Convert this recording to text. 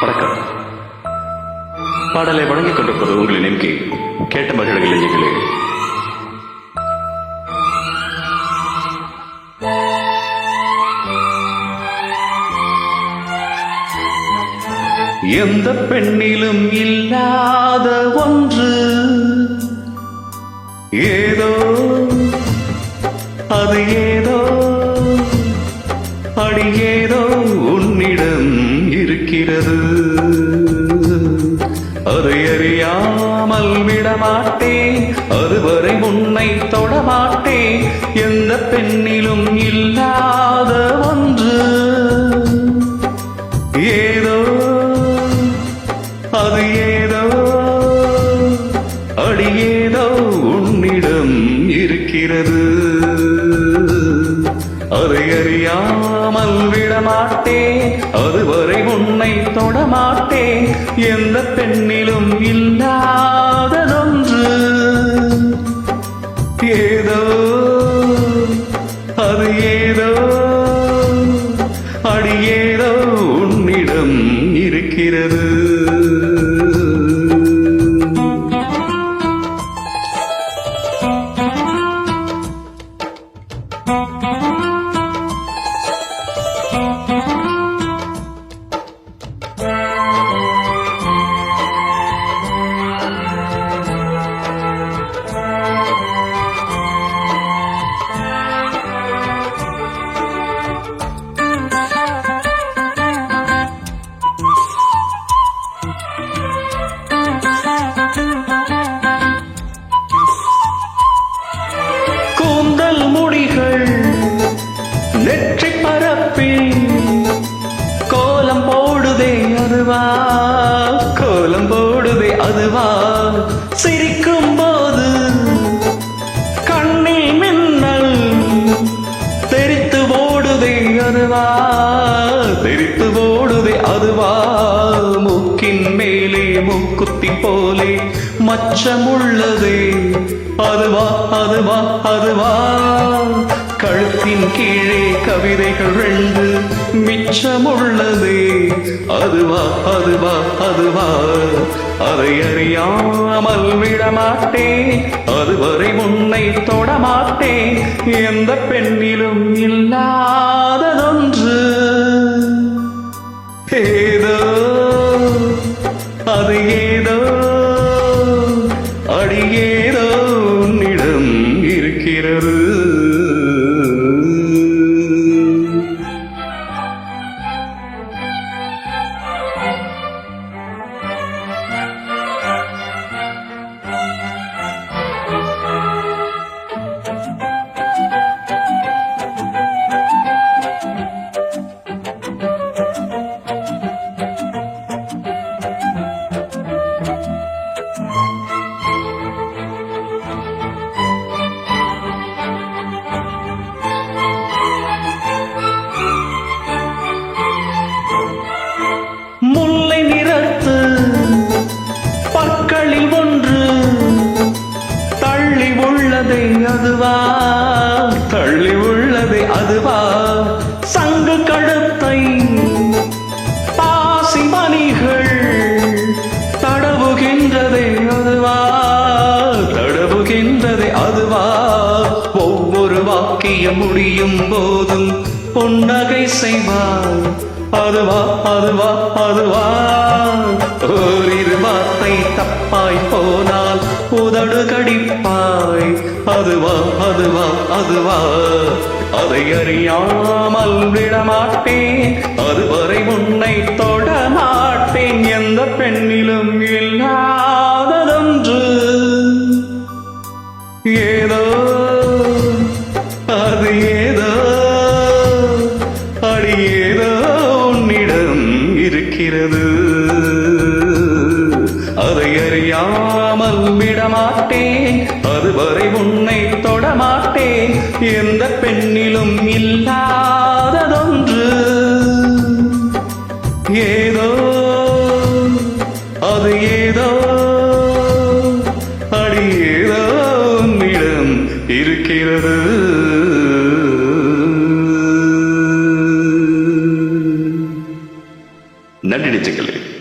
வணக்கம். பாடலை வழங்கிக் கொண்டிருப்பது உங்களின் எம்கே. கேட்ட மகிழ்கள் நெஞ்சுகளே. எந்த பெண்ணிலும் இல்லாத ஒன்று ஏதோ, அது ஏதோ, அடி ஏதோ உன்னிடம் இருக்கிறது. அதை அறியாமல் விடமாட்டேன், அதுவரை உன்னை தொடமாட்டேன். எந்த பெண்ணிலும் இல்லாத ஒன்று ஏதோ, அது ஏதோ, அடி ஏதோ உன்னிடம் இருக்கிறது. அதை அறியாமல் விடமாட்டேன், அதுவரை உன்னை தொடமாட்டேன். எந்த பெண்ணிலும் இல்லாததொன்று ஏதோ, அது ஏதோ, அடி ஏதோ உன்னிடம் இருக்கிறது. முடிகள் நெற்றி பரப்பில் கோலம் போடுதே அதுவா, கோலம் போடுதே அதுவா. சிரிக்கும் போது கண்ணில் மின்னல் தெரித்து ஓடுதே அதுவா, தெரித்து ஓடுதே அதுவா. மூக்கின் மேலே மூக்குத்தி போலே மச்சமுள்ளதே அதுவா, அதுவா, அதுவா. கழுத்தின் கீழே கவிதைகள் 2 மிச்சமுள்ளதே அதுவா, அதுவா, அதுவா. அதை அறியாமல் விடமாட்டேன், அதுவரை உன்னை தொடமாட்டேன். எந்த பெண்ணிலும் இல்லாததொன்று ஏதோ, அது ஏதோ, அடி ஏதோ உன்னிடம் இருக்கிறது. அதுவா, தள்ளி உள்ளதே அதுவா. சங்கு கழுத்தை பாசி மணிகள் தடவுகின்றதே அதுவா, தடவுகின்றதே அதுவா. ஒவ்வொரு வாக்கியம் முடியும் போதும் புன்னகை செய்வார் அதுவா, அதுவா, அதுவா. ஓரிரு வார்த்தை தப்பாய் போனால் உதடு கடிப்பாய் அதுவா, அதுவா, அதுவா. அதை அறியாமல் விடமாட்டேன், அதுவரை உன்னை தொடமாட்டேன். எந்த பெண்ணிலும் இல்லாததொன்று ஏதோ, அது ஏதோ, அடி ஏதோ உன்னிடம் இருக்கிறது. அதை அறியாமல் விடமாட்டேன், அதுவரை உன்னை தொடமாட்டேன். எந்த பெண்ணிலும் இல்லாததொன்று ஏதோ, அது ஏதோ, அடி ஏதோ உன்னிடம் இருக்கிறது. நன்றி நெஞ்சங்களே.